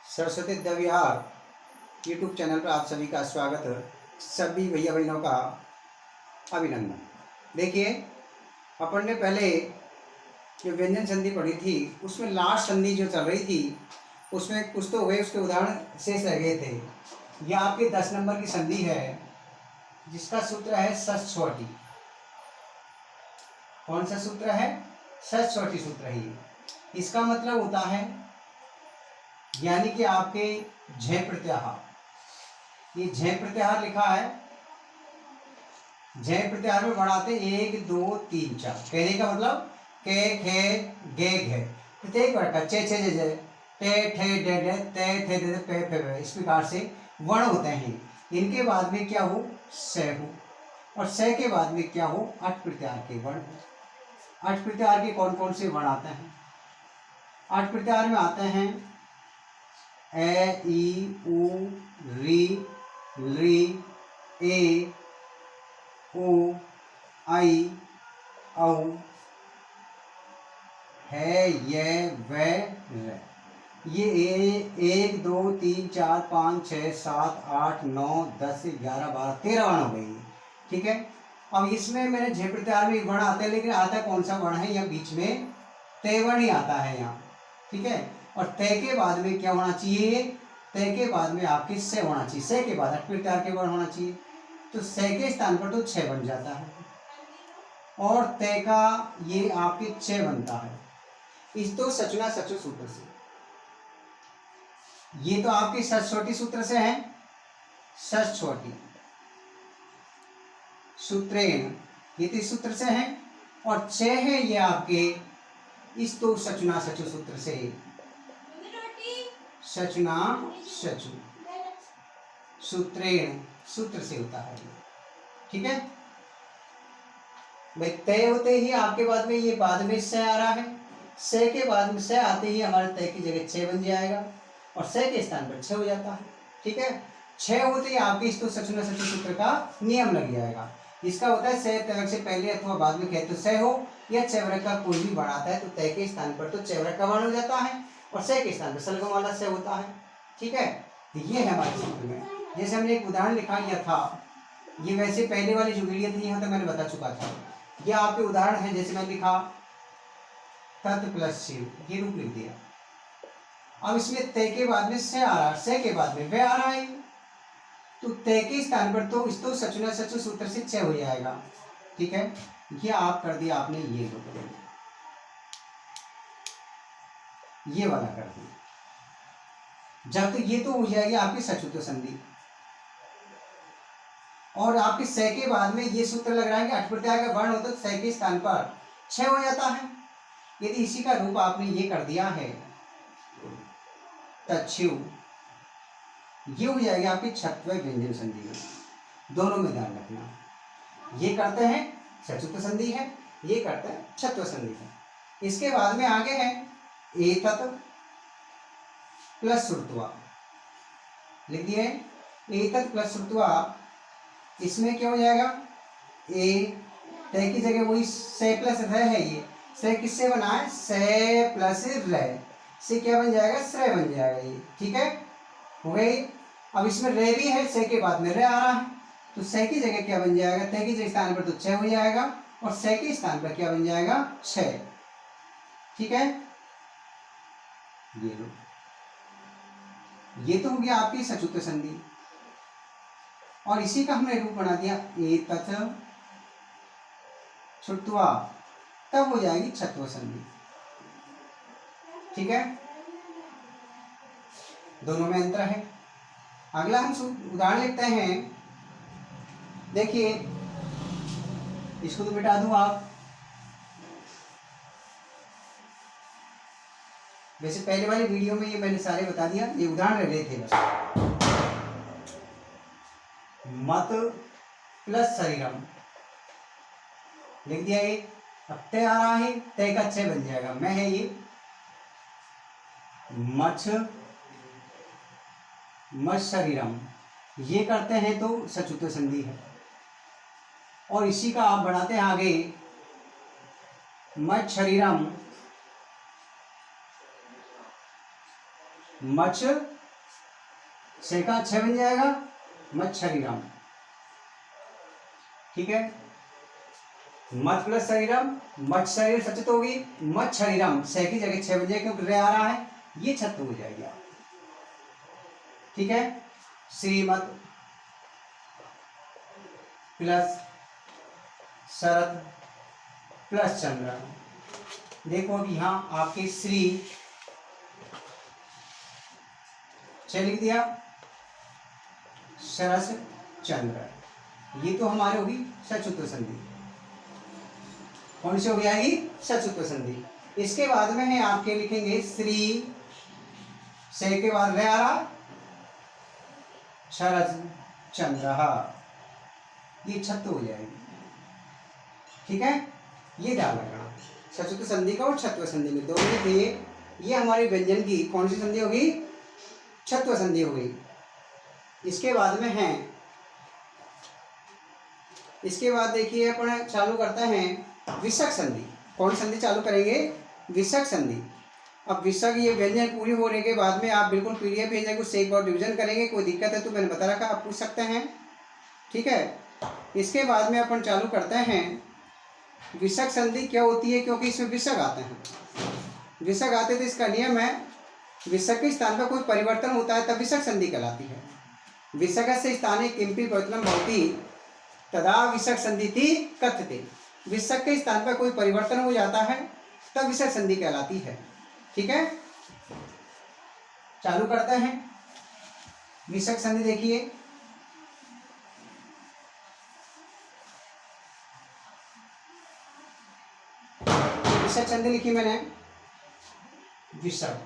Saraswati Vidya Vihar YouTube channel पर आप सभी का स्वागत है। सभी भैया बहनों का अभिनंदन। देखिए, अपन ने पहले जो व्यंजन संधि पढ़ी थी उसमें लास्ट संधि जो चल रही थी उसमें कुछ तो हुए, उसके उदाहरण शेष रह गए थे। यह आपके 10 नंबर की संधि है जिसका सूत्र है सच-छोटी। कौन सा सूत्र है? सच-छोटी सूत्र है। इसका मतलब होता है यानी कि आपके झ प्रत्याहार, ये झ प्रत्याहार लिखा है। झ प्रत्याहार में बढ़ाते 1 2 3 4। कहने का मतलब के खे गे घे, प्रत्येक वर्ग का चे छे जे टे ठे डे डे ते थे दे पे पे पे, इस प्रकार से वर्ण होते हैं। इनके बाद में क्या हो? स हो, और स के बाद में क्या हो? अट प्रत्याहार के वर्ण हो। अट प्रत्याहार के कौन कौन से वर्ण आते हैं? अट प्रत्याहार में आते हैं ए ई उ री री ए ओ आई औ है ये वे रे। ये 1 2 3 4 5 6 7 8 9 10 11 12 13 वर्ण हो गई। ठीक है, अब इसमें मैंने झ प्रत्याहार में वर्ण आते हैं, लेकिन आता कौन सा वर्ण है? यहाँ बीच में तय वर्ण ही आता है यहाँ। ठीक है, और तय के बाद में क्या होना चाहिए? तय के बाद में आपके से होना चाहिए। से के बाद अट प्रत्याहार के वर्ण होना चाहिए, तो से के स्थान पर तो 6 बन जाता है, और तय का ये आपके 6 बनता है। इस तो सचुना सचु सूत्र से, ये तो आपकी सच-छोटी सूत्र से है। सच-छोटी सूत्रेण, ये तो इस सूत्र से है, और 6 है ये आपके इस तो सचुना सचु सूत्र से। सचुना सचु सूत्रेण सूत्र से होता है। ठीक है भाई, तय होते ही आपके बाद में ये बाद में से आ रहा है, से के बाद में से आते ही हमारे तय की जगह 6 बन जाएगा, और से के स्थान पर 6 हो जाता है। ठीक है, 6 होते ही आपके इस तो सचुना सचु सूत्र का नियम लग जाएगा। इसका होता है से तय से पहले अथवा बाद में कहे तो से हो, या च वर्ग का कोई भी वर्ण आता है तो तय के स्थान पर तो च वर्ग का वर्ण हो जाता है, और से के स्थान पर सलगम वाला से होता है। ठीक है, तो ये है हमारे सूत्र में। जैसे हमने एक उदाहरण लिखा था, ये वैसे पहले वाली जो वीडियो थी यहाँ तक मैंने बता चुका था। ये आपके उदाहरण है, जैसे मैंने लिखा तत् प्लस शिव, ये रूप लिख दिया। अब इसमें तय के बाद में से आ रहा है, से के बाद में वे आ रहा है, तो तय के स्थान पर तो इस तो सचुना सचु सूत्र से 6 हो जाएगा। ठीक है, ये आप कर दिया आपने, ये लो ये वाला कर दिया। जब तक ये तो हो जाएगी आपकी सचुत संधि, और आपके से के बाद में ये सूत्र लग रहा है कि अट प्रत्याहार का वर्ण होता है, से के स्थान पर 6 हो जाता है। यदि इसी का रूप आपने ये कर दिया है तच्छु, ये हो जाएगी आपकी छत्व व्यंजन संधि में। दोनों में ध्यान रखना, ये करते हैं सचुत संधि है, ये करते हैं छत्व संधि है। इसके बाद में आगे है एतत् प्लस श्रुत्वा, लिख दिए एतत् प्लस श्रुत्वा। इसमें क्या हो जाएगा? ए तय की जगह वही से प्लस र है, ये से किससे बना है? से प्लस र से क्या बन जाएगा? श्रय बन जाएगा ये। ठीक है, हो गई। अब इसमें रे भी है, से के बाद में रे आ रहा है, तो से की जगह क्या बन जाएगा? तय के स्थान पर तो 6 हो जाएगा, और से के स्थान पर क्या बन जाएगा? 6। ठीक है, ये लो, ये तो हो गया आपकी सचुत संधि, और इसी का हमने रूप बना दिया एतत् छुट्वा, तब हो जाएगी छत्व संधि। ठीक है, दोनों में अंतर है। अगला हम उदाहरण लिखते हैं। देखिए, इसको तो मिटा दूं आप, वैसे पहले वाली वीडियो में ये मैंने सारे बता दिया, ये उदाहरण रह रहे थे बस। मत प्लस शरीरम लिख दिया, ये अब तय आ रहा है, तय का 6 बन जाएगा। मैं है ये मछ मच शरीरम, ये करते हैं तो सचुत संधि है, और इसी का आप बढ़ाते हैं आगे मच शरीरम मच से का 6 बन जाएगा मच्छरीरम, ठीक है। मत प्लस शरीरम, मत शरीर सचित होगी, मत शरीरम से की जगह 6 बन जाएगा क्योंकि रे आ रहा है, ये छत्त हो जाएगी आप, ठीक है। श्रीमत प्लस शरद प्लस चंद्र। देखो अब यहाँ आपके श्री से लिख दिया, सरस चंद्र, ये तो हमारे होगी सचुत्व संधि। कौन सी हो गया ये सचुत्व संधि। इसके बाद में है आपके लिखेंगे श्री से के बाद रे आ रहा, शरद चंद्र, ये छत्त हो जाएगी, ठीक है। ये ध्यान रखना सचुत्व संधि का और छत्व संधि में दोनों थे। ये हमारी व्यंजन की कौन सी संधि होगी, छत्व संधि हो गई। इसके बाद में है, इसके बाद देखिए अपन चालू करते हैं विषक संधि। कौन संधि चालू करेंगे, विषक संधि। अब विषक ये व्यंजन पूरी होने के बाद में आप बिल्कुल पीडीएफ भेजेंगे, उससे एक बार रिविजन करेंगे, कोई दिक्कत है तो मैंने बता रखा, आप पूछ सकते हैं, ठीक है। इसके बाद में अपन चालू करते हैं विषक संधि क्या होती है, क्योंकि इसमें विषक आते हैं, विषक आते तो इसका नियम है विषक के स्थान पर कोई परिवर्तन होता है तब विषक संधि कहलाती है। विषक से स्थाने किंपि परिवर्तनं भवति तदा विषक संधि थी कथ्यते। विषक के स्थान पर कोई परिवर्तन हो जाता है तब विषक संधि कहलाती है, ठीक है। चालू करते हैं विषक संधि। देखिए विषक संधि लिखी मैंने, विषक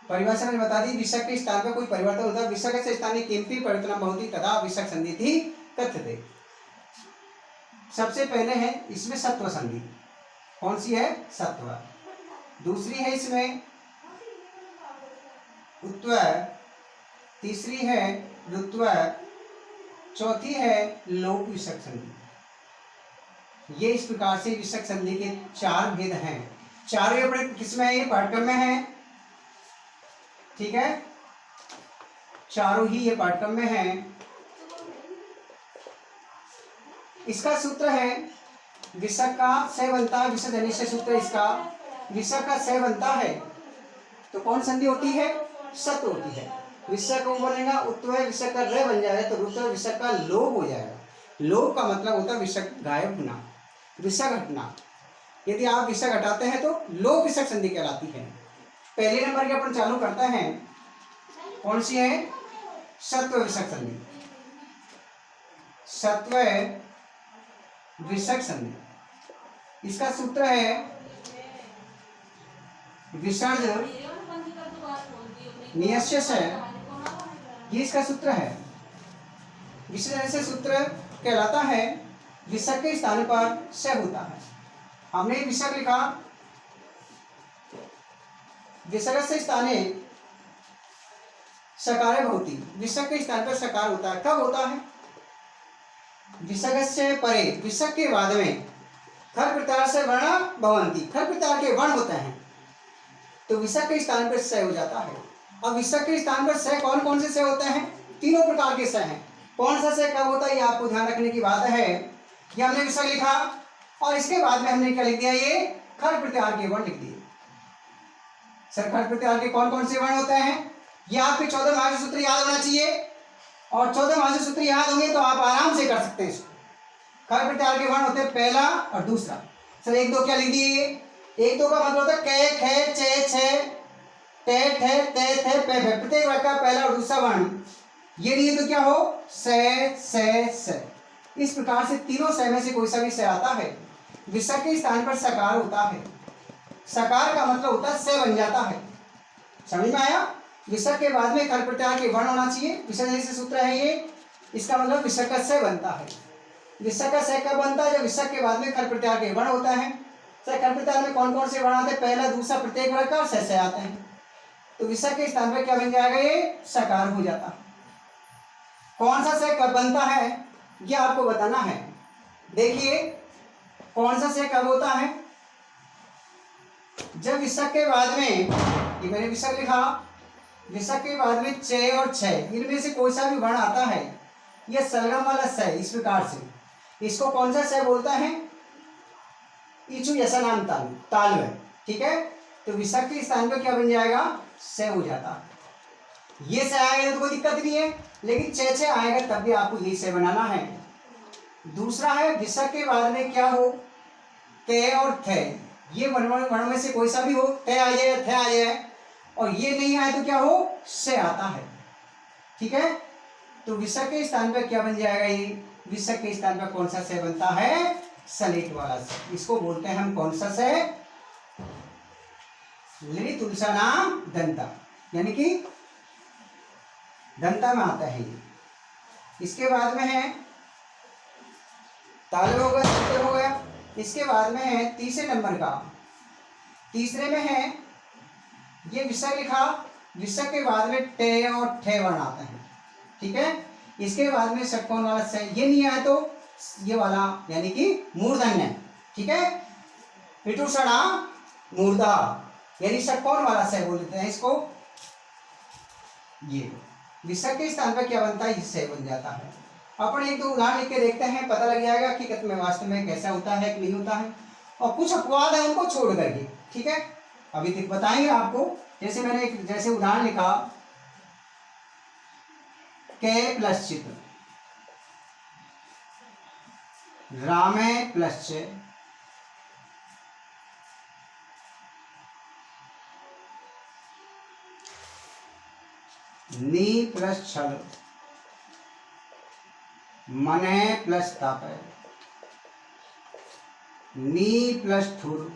परिभाषा में बता दी, विषक के स्थान पर कोई परिवर्तन होता है, विषक से स्थानीय किंपि परिवर्तन भवति तथा विषक संधि थी कथ्यते। सबसे पहले है इसमें सत्व संधि, कौन सी है, सत्व। दूसरी है इसमें उत्व, तीसरी है ऋत्व, चौथी है लोक विषक संधि। ये इस प्रकार से विषक संधि के 4 भेद हैं। चारों अपने किसमें है, ये पाठ्यक्रम में है, ठीक है। चारों ही ये पाठ्यक्रम में है। इसका सूत्र है विषक का से बनता है, विषक अनिश्चय सूत्र इसका, विषक का से बनता है तो कौन संधि होती है, सत होती है। विषक को बनेगा उत्व, विषक का रे बन जाएगा तो रुत्व, विषक का लोप हो जाएगा। लोप का मतलब होता है विषक गायब होना, विषक हटना। यदि आप विषक हटाते हैं तो लोप विषक संधि कहलाती है। पहले नंबर के अपन चालू करते हैं, कौन सी है, सत्व विषक संधि। सत्व विषक संधि, इसका सूत्र है विसर्ज नियस्य से, ये इसका सूत्र है। विसर्जन से सूत्र कहलाता है विषक के स्थान पर से होता है। हमने विषक लिखा, विषक से स्थाने सकारे भवति, विषक के स्थान पर सकार होता है। कब होता है, विषक से परे, विषक के बाद में खर प्रत्याहार से वर्ण भवंती, खर प्रत्याहार के वर्ण होते हैं तो विषक के स्थान पर से हो जाता है। अब विषक के स्थान पर से कौन कौन से होते हैं, तीनों प्रकार के से हैं। कौन सा से कब होता है ये आपको ध्यान रखने की बात है। ये हमने विषक लिखा और इसके बाद में हमने क्या लिख दिया, ये खर प्रत्याहार के वर्ण लिख दिए। सर खर प्रत्याहार के कौन कौन से वर्ण होते हैं, ये आपके 14 भाज्य सूत्र याद होना चाहिए, और 14 भाज्य सूत्र याद होंगे तो आप आराम से कर सकते हैं इसको। खर प्रत्याहार के वर्ण होते हैं पहला और दूसरा। सर 1 2 क्या लिख दिए, 1 2 का मतलब होता है कै खे चे छे टे ठे ते थे पे भे। प्रत्येक वाक्य का पहला और दूसरा वर्ण ये नहीं तो क्या हो, से। इस प्रकार से तीनों से में से कोई सा भी से आता है, विषक के स्थान पर सकार होता है। सकार का मतलब होता है से बन जाता है, समझ में आया। विषक के बाद में खर प्रत्याहार के वर्ण होना चाहिए, विषक जैसे सूत्र है ये, इसका मतलब विषक का से बनता है। विषक का से कब बनता है, जब विषक के बाद में खर प्रत्याहार के वर्ण होता है। सर खर प्रत्याहार में कौन कौन से वर्ण आते हैं, पहला दूसरा प्रत्येक वर्ग का और से आते हैं, तो विषक के स्थान पर क्या बन जाएगा, ये सकार हो जाता है। कौन सा से कब बनता है ये आपको बताना है। देखिए कौन सा से कब होता है, जब विसर्ग के बाद में, ये मैंने विसर्ग लिखा, विसर्ग के बाद में चे और छह, इनमें से कोई सा भी वर्ण आता है, यह सलगम वाला स इस प्रकार से, इसको कौन सा स बोलता है? इचु जैसा नाम ताल, ताल है, ठीक है। तो विसर्ग के स्थान पर क्या बन जाएगा? स हो जाता है। ये स आएगा तो कोई दिक्कत नहीं है, लेकिन चे चे आएगा तब भी आपको यही स बनाना है। दूसरा है विसर्ग के बाद में क्या हो? ते और थे, ये वर्ण में से कोई सा भी हो, ते आ जाए, थे आ जाए, और ये नहीं आए तो क्या हो? से आता है, ठीक है। तो विसर्ग के स्थान पर क्या बन जाएगा? ये विसर्ग के स्थान पर कौन सा से बनता है? सलेट वाला से। इसको बोलते हैं हम कौन सा से? लिट तुलसा नाम दंता, यानी कि दंता में आता है ये। इसके बाद में है ताल हो गया, सत्य हो गया। इसके बाद में है तीसरे नंबर का, तीसरे में है ये विसर्ग लिखा, विसर्ग के बाद में टे और ठे वर्ण आते हैं, ठीक है। इसके बाद में षटकोण वाला से, ये नहीं आया तो ये वाला यानी कि मूर्धन्य, ठीक है। पिटूषणा मूर्धा, यानी षटकोण वाला से बोलते हैं इसको। ये विसर्ग के स्थान पर क्या बनता है? इससे बन जाता है। अपन एक दो उदाहरण लिख के देखते हैं, पता लग जाएगा कि हकीकत में वास्तव में कैसा होता है कि नहीं होता है, और कुछ अपवाद है उनको छोड़ करके, ठीक है। अभी तक बताएंगे आपको। जैसे मैंने एक जैसे उदाहरण लिखा, के प्लस चित्र, रामे प्लस चे, नी प्लस छल, मने प्लस तापे, नी प्लस थुर,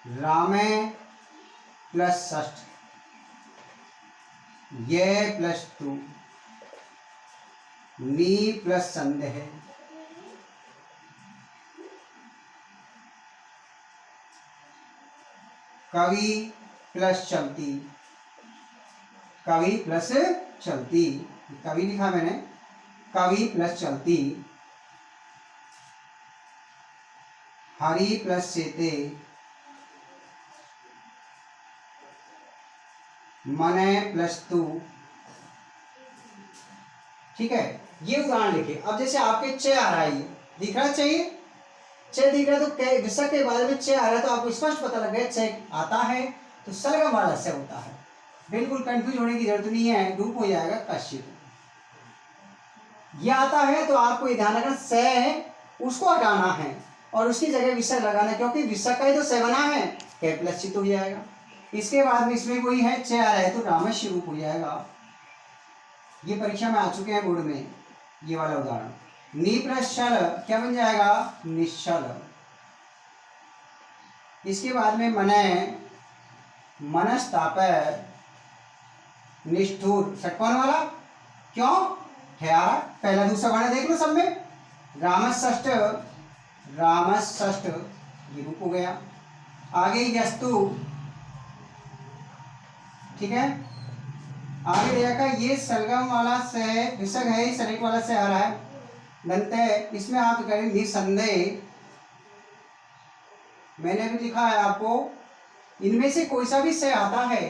रामे प्लस षष्ठ, ये प्लस टू, नी प्लस संदेह, कवि प्लस चलती, कवि प्लस चलती, कवि लिखा मैंने, कवि प्लस चलती, हरि प्लस सेते, मने प्लस तू, ठीक है। ये उदाहरण लिखे। अब जैसे आपके चे आ रहा है, ये दिख रहा चाहिए, चे दिख रहा है तो विसर्ग के बाद में चे आ रहा है तो आपको स्पष्ट पता लग गया चे आता है तो सलगम वाला से होता है। बिल्कुल कंफ्यूज होने की जरूरत नहीं है, डूब हो जाएगा कश्चित। ये आता है तो आपको ये ध्यान रखना से है उसको हटाना है और उसकी जगह विसर्ग लगाना है, क्योंकि विसर्ग का ही तो से बना है, के प्लस चित हो जाएगा। इसके बाद में इसमें कोई है चे आ रहा है तो रामस्य रूप हो जाएगा। ये परीक्षा में आ चुके हैं बोर्ड में, ये वाला उदाहरण। नी प्लस शल क्या बन जाएगा? निश्चल। इसके बाद में मने, मनस्तापे, निष्ठुर, षटकोण वाला, क्यों? ठहरा, पहला दूसरा वर्ण देख लो सब में। रामषष्ठ, रामषष्ठ ये रूप हो गया। आगे यस्तु, ठीक है। आगे देखा ये सलगम वाला से विसर्ग है, सलिट वाला से आ रहा है दंते, इसमें आप करें निसंदेह। मैंने भी लिखा है आपको, इनमें से कोई सा भी से आता है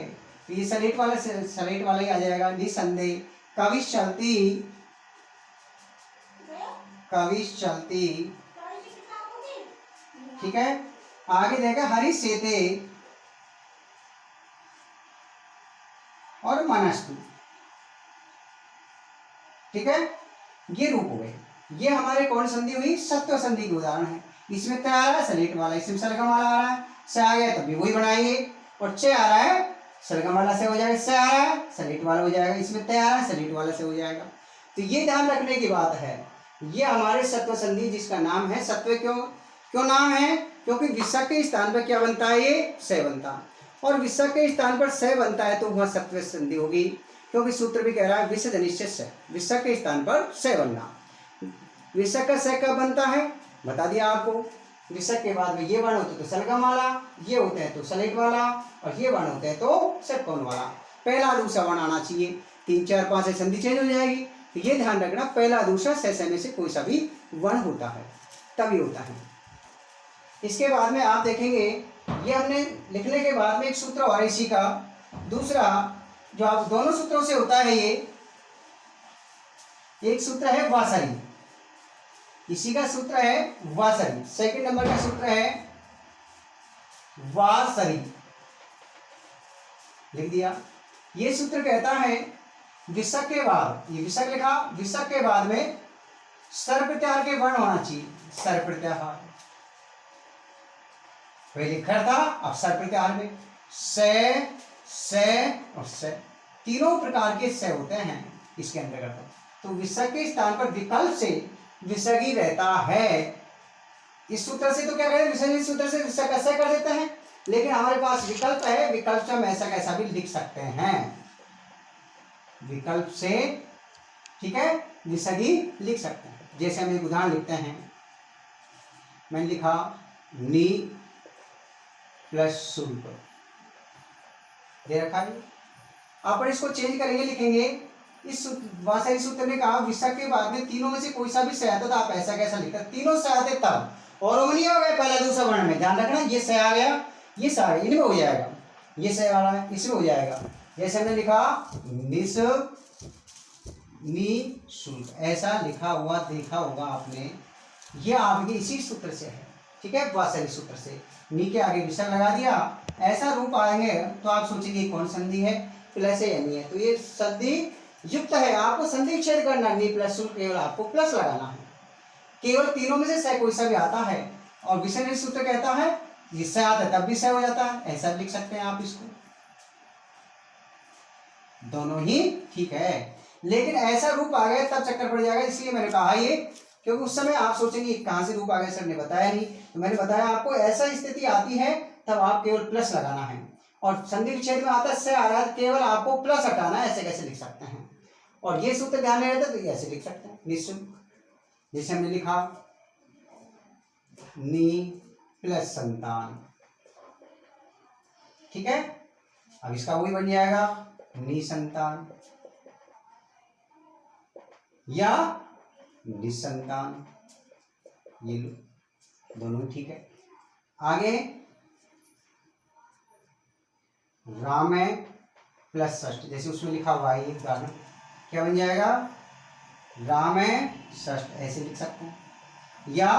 तो ये सलिट वाला से सलिट वाला ही आ जाएगा, निसंदेह। कविश चलती, कविश चलती, ठीक है। आगे देखा हरि सेते और मनस्तु, ठीक है। ये रूप हो गए। ये हमारे कौन संधि हुई? सत्व संधि के उदाहरण है। इसमें तय आ रहा है सलेट वाला, इसमें सलगम वाला आ रहा है, से आ गया तब भी वही बनाएंगे। और चे आ रहा है सलगम वाला से हो जाएगा, से आ रहा है सलेट वाला हो जाएगा, इसमें तय आ रहा है सलेट वाला से हो जाएगा। तो ये ध्यान रखने की बात है। ये हमारे सत्व संधि जिसका नाम है सत्व, क्यों नाम है? क्योंकि विसर्ग के स्थान पर क्या बनता है? ये से बनता है, और विसर्ग के स्थान पर से बनता है तो वह सत्व संधि होगी, क्योंकि सूत्र भी कह रहा है विसर्ग निश्चित से, विसर्ग के स्थान पर से बनना। विसर्ग का से कब बनता है बता दिया आपको। विसर्ग के बाद में ये वर्ण होते तो सलगम वाला, ये होते हैं तो सलेट वाला, और ये वर्ण होते हैं तो षटकोण वाला। पहला दूसरा वर्ण आना चाहिए, 3 4 5 से संधि चेंज हो जाएगी। तो ये ध्यान रखना, पहला दूसरा से में से कोई सा भी वर्ण होता है तभी होता है। इसके बाद में आप देखेंगे ये हमने लिखने के बाद में एक सूत्र और इसी का दूसरा जो आप दोनों सूत्रों से होता है, ये एक सूत्र है वासरी, इसी का सूत्र है वासरी, सेकंड नंबर का सूत्र है वासरी, लिख दिया। ये सूत्र कहता है विसर्ग के बाद, ये विसर्ग लिखा, विसर्ग के बाद में स्वर प्रत्याहार के वर्ण होना चाहिए, स्वर प्रत्याहार पहले खड़ था, अब स्वर प्रत्याहार में से और से, तीनों प्रकार के से होते हैं इसके अंतर्गत। तो विसर्ग के स्थान पर विकल्प से विसर्ग ही रहता है। इस सूत्र से तो क्या कहते हैं, विसर्ग सूत्र से विसर्ग ऐसा कर देते हैं, लेकिन हमारे पास विकल्प है, विकल्प से हम ऐसा कैसा भी लिख सकते हैं, विकल्प से, ठीक है, विसर्ग ही लिख सकते हैं। जैसे हम एक उदाहरण लिखते हैं, मैंने लिखा नी प्लस शुल्क, दे रखा है। अपन इसको चेंज करेंगे, लिखेंगे इस वासरी सूत्र ने कहा विसर्ग के बाद में तीनों में से कोई सा भी से आता, तो आप ऐसा कैसा लिखते, तीनों से आते तब, और वो नहीं हो गया पहला दूसरा वर्ण में, ध्यान रखना, ये से आ गया, ये से आ गया, इनमें हो जाएगा, ये से आ रहा है इसमें हो जाएगा। जैसे हमने लिखा निस नी शुल्क, ऐसा लिखा हुआ देखा होगा आपने, ये आपके इसी सूत्र से है, ठीक है, वासरी सूत्र से नी के आगे विसर्ग लगा दिया, ऐसा रूप आएंगे तो आप सोचेंगे कौन संधि है, प्लस है या नहीं है, तो ये संधि युक्त है, आपको संधि विच्छेद करना, नी प्लस शुल्क, केवल आपको प्लस लगाना है, केवल तीनों में से कोई सा भी आता है, और विसर्ग सूत्र कहता है जिससे आता है तब भी सह हो जाता है, ऐसा लिख सकते हैं आप इसको, दोनों ही ठीक है। लेकिन ऐसा रूप आ गया तब चक्कर पड़ जाएगा, इसलिए मैंने कहा ये, क्योंकि उस समय आप सोचेंगे कहां से रूप आ गया, सर ने बताया नहीं, तो मैंने बताया आपको ऐसा स्थिति आती है तब आप केवल प्लस लगाना है, और संधि विच्छेद में आता से आ रहा है, केवल आपको प्लस हटाना है, ऐसे कैसे लिख सकते हैं, और ये सूत्र ध्यान में रहता तो ये ऐसे लिख सकते हैं निःशुल्क, जैसे हमने लिखा नी प्लस संतान, ठीक है, अब इसका वही बन जाएगा निसंतान या निसंतान, ये लो, दोनों ठीक है। आगे राम है प्लस षष्ठ, जैसे उसमें लिखा हुआ है ये गाना, क्या बन जाएगा राम है षष्ठ, ऐसे लिख सकते हैं, या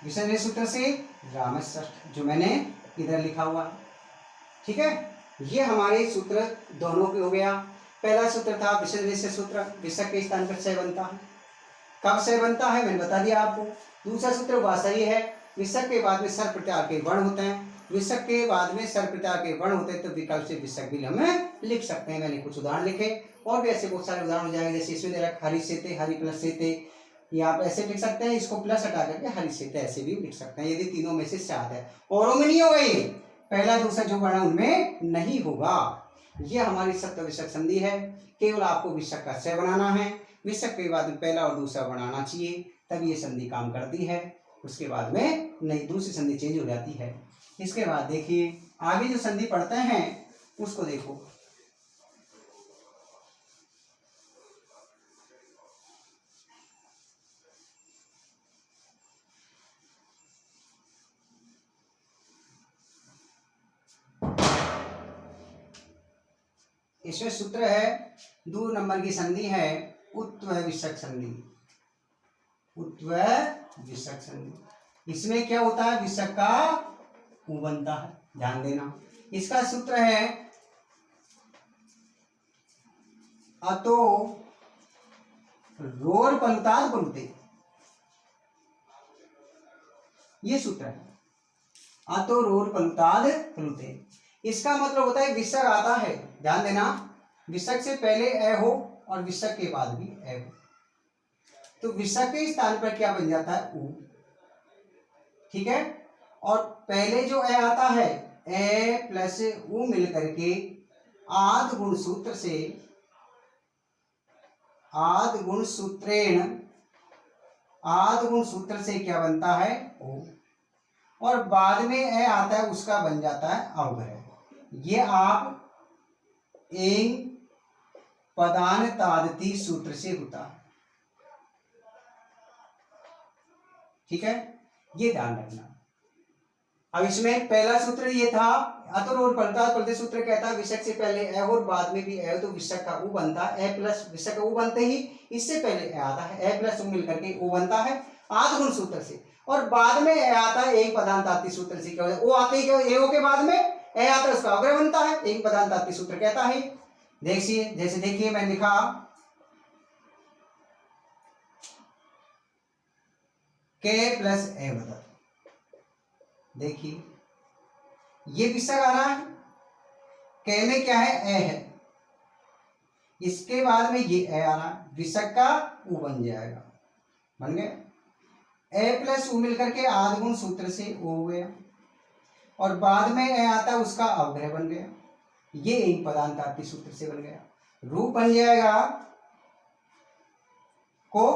विसर्ग सूत्र से राम षष्ठ, जो मैंने इधर लिखा हुआ है, ठीक है। ये हमारे सूत्र दोनों के हो गया। पहला सूत्र था विसर्ग सूत्र, विसर्ग के स्थान पर से बनता है, कब से बनता है मैंने बता दिया आपको। दूसरा सूत्र वासरी है, विसर्ग के बाद में स्वर प्रत्याहार के वर्ण होते हैं, विसर्ग के बाद में स्वर प्रत्याहार के वर्ण होते हैं, तो विकल्प से विसर्ग भी हमें लिख सकते हैं। मैंने कुछ उदाहरण लिखे, और भी ऐसे बहुत सारे उदाहरण हो जाएंगे, जैसे इसमें दे रखा हरि सेते, हरि प्लस सेते, ये आप ऐसे लिख सकते हैं, इसको प्लस हटा करके हरि सेते ऐसे भी लिख सकते हैं, यदि तीनों में से सात है, औरों में नहीं होगा, ये पहला दूसरा जो वर्ण उनमें नहीं होगा। ये हमारी सप्त विसर्ग संधि है, केवल आपको विसर्ग का से बनाना है, विसर्ग के बाद में पहला और दूसरा बनाना चाहिए, तब ये संधि काम करती है, उसके बाद में नहीं, दूसरी संधि चेंज हो जाती है। इसके बाद देखिए आगे जो संधि पढ़ते हैं उसको देखो, इसमें सूत्र है 2 नंबर की संधि है उत्व विसर्ग संधि, उत्व विसर्ग संधि। इसमें क्या होता है, विसर्ग का उ बनता है, ध्यान देना। इसका सूत्र है अतो रोर पलुताद पलुते, ये सूत्र है अतो रोर पलुताद पलुते। इसका मतलब होता है विसर्ग आता है, ध्यान देना, विसर्ग से पहले ए हो और विसर्ग के बाद भी ए हो, तो विसर्ग के स्थान पर क्या बन जाता है उ, ठीक है। और पहले जो ए आता है ए प्लस उ मिल करके आद गुण सूत्र से, आद गुण सूत्रेण, आद गुण सूत्र से क्या बनता है ओ, और बाद में ए आता है उसका बन जाता है अवग्रह। ये आप एंग पदान तादती सूत्र से होता है, ठीक है, ये ध्यान रखना। अब इसमें पहला सूत्र ये था, अतुल और पलटे सूत्र कहता है विषय से पहले ए और बाद में भी ए, तो विषय का उ बनता है ए प्लस विषय का उ बनते ही इससे पहले ए आता है, ए प्लस उ मिलकर के उ बनता है आधगुण सूत्र से, और बाद में ए आता है एक पदांतात्ति सूत्र से। क्या हो, ओ आते ही क्या ए के बाद में ए आता है, उसका अवग्रह बनता है, एक पदांतात्ति सूत्र कहता है। देखिए जैसे देखिए मैं लिखा के प्लस ए बदल, देखिए ये विषय आ रहा है, के में क्या है ए है, इसके बाद में ये ए आ रहा है, विषय का उ बन जाएगा, बन गया ए प्लस उ मिलकर के आधगुण सूत्र से ओ हो गया, और बाद में ए आता है उसका अवग्रह बन गया, ये एक पदांतात्ति सूत्र से बन गया। रूप बन जाएगा को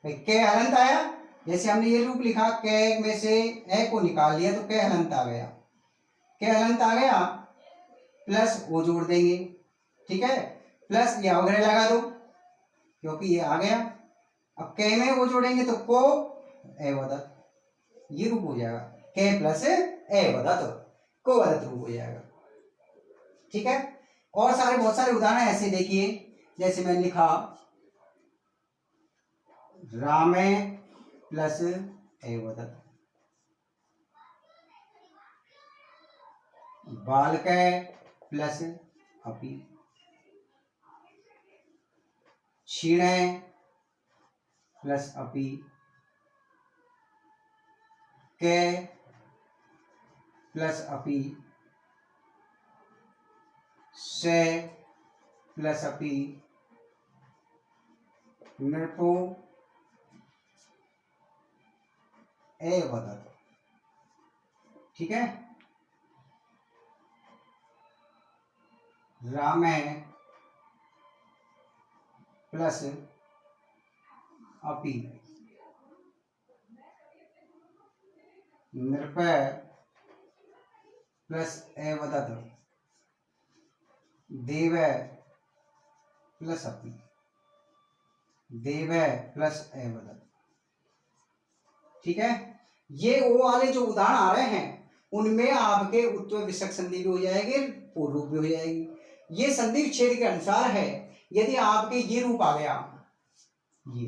के हलंत आया, जैसे हमने ये रूप लिखा के में से ए को निकाल लिया तो के हलंत आ गया, के हलंत आ गया प्लस वो जोड़ देंगे, ठीक है, प्लस ये अवग्रह लगा दो क्योंकि ये आ गया। अब के में वो जोड़ेंगे तो को ए वदत, ये रूप हो जाएगा के प्लस ए वदत, को वदत रूप हो जाएगा, ठीक है। और सारे बहुत सारे उदाहरण ऐसे देखिए, जैसे मैंने लिखा रामे प्लस ए वदत, बालके प्लस अपि, क्षीणे प्लस अपि, के प्लस अपि, से प्लस अपि, नृपो ए वदत, ठीक है। रामे प्लस अपि, नृप प्लस ए वदत, देव प्लस अपि, देव प्लस ए वदत, ठीक है। ये वो वाले जो उदाहरण आ रहे हैं उनमें आपके उत्तर विषयक संधि भी हो जाएगी, पूर्व रूप भी हो जाएगी। ये संधि विच्छेद के अनुसार है। यदि आपके ये रूप आ गया, ये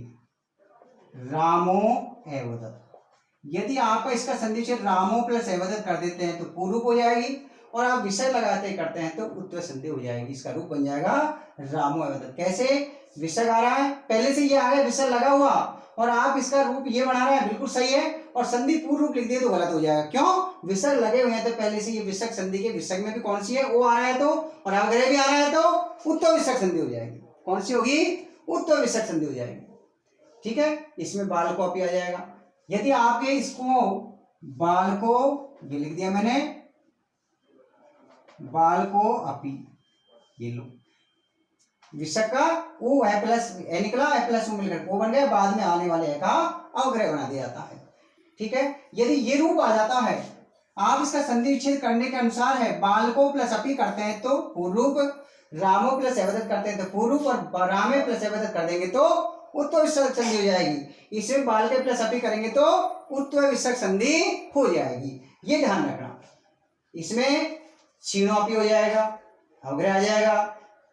रामो एवदत, यदि आप इसका संधि विच्छेद रामो प्लस एवदत कर देते हैं तो पूर्व रूप हो जाएगी, और आप विषय लगाते करते हैं तो उत्तर संधि हो जाएगी, इसका रूप बन जाएगा रामो एवदत। कैसे, विषय आ रहा है, पहले से ये आ गया विषय लगा हुआ, और आप इसका रूप ये बना रहे हैं, बिल्कुल सही है, और संधि पूर्व रूप लिख दिए तो गलत हो जाएगा। क्यों, विषय लगे हुए हैं तो पहले से ये विषयक संधि के विषय में भी कौन सी है वो आ रहा है तो, और अवग्रह भी आ रहा है तो उत्तर विषयक संधि हो जाएगी। कौन सी होगी, उत्तर विषयक संधि हो जाएगी, ठीक है। इसमें बाल को अपी आ जाएगा। यदि आपके इसको बाल को, ये लिख दिया मैंने, बाल को अपी, ये लो, विषय का ओ ए प्लस ए निकला, ए प्लस ओ मिलकर ओ बन गया, बाद में आने वाले ए का अवग्रह बना दिया जाता है, ठीक है। यदि ये रूप आ जाता है, आप इसका संधि विच्छेद करने के अनुसार है, बाल को प्लस अपी करते हैं तो पूर्व रूप, रामो प्लस एवदत करते हैं तो पूर्व रूप, और रामे प्लस एवदत कर देंगे तो उत्तर विषयक संधि हो जाएगी। इसमें बाल के प्लस अपी करेंगे तो उत्तर विषयक संधि हो जाएगी, ये ध्यान रखना। इसमें क्षीणोपी हो जाएगा, अवग्रह आ जाएगा,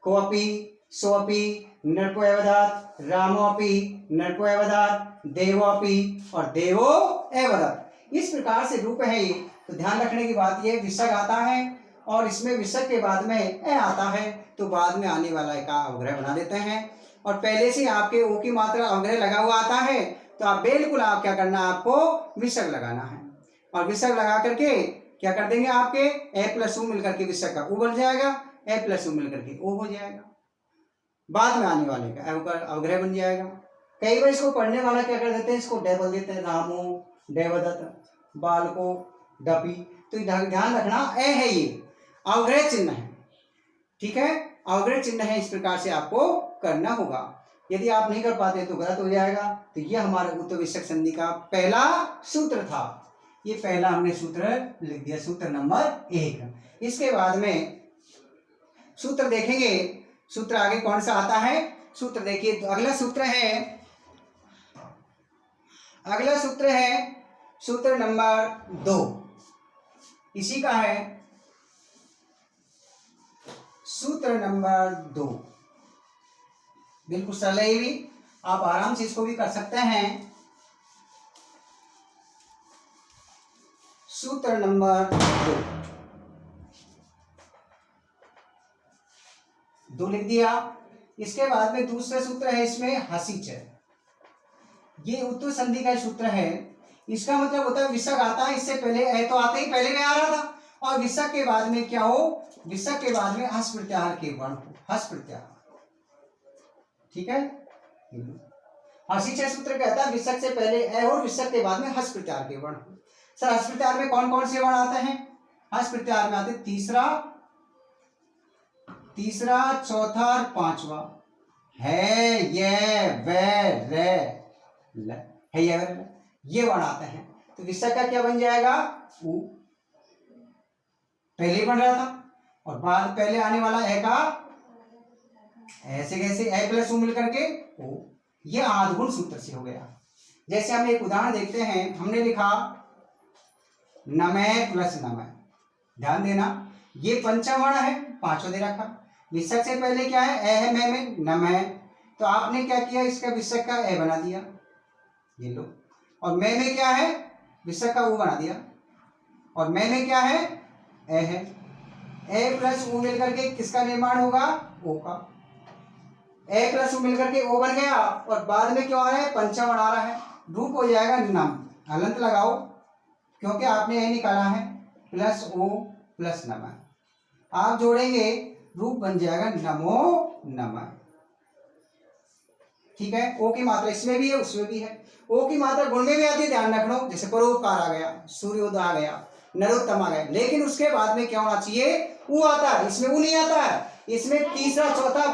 कोपी, सोपी, नृपो एवदत, रामोपी, नृपो एवदत, देवोपी और देवो एवदत। इस प्रकार से रूप है ये। तो ध्यान रखने की बात ये, विषय आता है और इसमें विषय के बाद में ए आता है तो बाद में आने वाला का अवग्रह बना देते हैं, और पहले से आपके ओ की मात्रा अवग्रह लगा हुआ आता है तो आप बिल्कुल आप क्या करना, आपको विषय लगाना है, और विषय लगा करके क्या कर देंगे, आपके ए प्लस उ मिलकर के विषय का उ बन जाएगा, ए प्लस उ मिलकर के ओ हो जाएगा, बाद में आने वाले का अवग्रह बन जाएगा। कई बार इसको पढ़ने वाला क्या कर देते हैं, इसको डे बोल देते हैं, रामो देवदत्त, बाल को डपी, तो ध्यान रखना ए है, ये अवग्रह चिन्ह है, ठीक है, अवग्रह चिन्ह है, इस प्रकार से आपको करना होगा। यदि आप नहीं कर पाते तो गलत हो जाएगा। तो यह हमारे उत्तर विषयक संधि का पहला सूत्र था, ये पहला हमने सूत्र लिख दिया, सूत्र नंबर 1। इसके बाद में सूत्र देखेंगे, सूत्र आगे कौन सा आता है, सूत्र देखिए, तो अगला सूत्र है सूत्र नंबर 2। इसी का है सूत्र नंबर 2। बिल्कुल सरल है ये भी, आप आराम से इसको भी कर सकते हैं। सूत्र नंबर 2 लिख दिया। इसके बाद में दूसरा सूत्र है इसमें हसीच है, ये उत्तर संधि का सूत्र है। इसका मतलब होता है विसर्ग आता है इससे पहले, ए तो आते ही पहले में आ रहा था, और विसर्ग के बाद में क्या हो, विसर्ग के बाद में हस प्रत्याहार के वर्ण हो, हस प्रत्याहार। ठीक है, हसीच सूत्र कहता है विसर्ग से पहले ए और विसर्ग के बाद में हस प्रत्याहार के वर्ण हो। सर हस प्रत्याहार में कौन कौन से वर्ण आते हैं? हस प्रत्याहार में आते तीसरा, चौथा और पांचवा। है, ये, वे, रे, ल, है, ये वर्ण आते हैं। तो विसर्ग का क्या बन जाएगा? उ। पहले ही बन रहा था, और बाद पहले आने वाला ए का ऐसे कैसे, ए प्लस उ मिलकर के ओ, ये आधगुण सूत्र से हो गया। जैसे हम एक उदाहरण देखते हैं, हमने लिखा नमः प्लस नमः, ध्यान देना ये पंचम वर्ण है, पांचवा दे रखा। विसर्ग से पहले क्या है? ए है, मैं में नमः, तो आपने क्या किया, इसका विसर्ग का ए बना दिया, ये लो। और मैं में क्या है? विसर्ग का उ बना दिया, और मैं में क्या है? ए है। ए प्लस उ मिलकर के किसका निर्माण होगा? ओ का। ए प्लस उ मिलकर के ओ बन गया, और बाद में क्यों आ रहा है? पंचम वर्ण आ रहा है, रूप हो जाएगा नम। हलंत लगाओ, क्योंकि आपने ए निकाला है, प्लस ओ प्लस नमः, आप जोड़ेंगे रूप बन जाएगा नमो नमः। ठीक है, ओ की मात्रा इसमें भी है उसमें भी है। ओ की मात्रा गुण में भी आती है, ध्यान रखना, जैसे परोपकार आ गया, सूर्योदय आ गया, नरोत्तम आ गया, लेकिन उसके बाद में क्या होना चाहिए? उ आता है, इसमें उ नहीं आता है। इसमें तीसरा, चौथा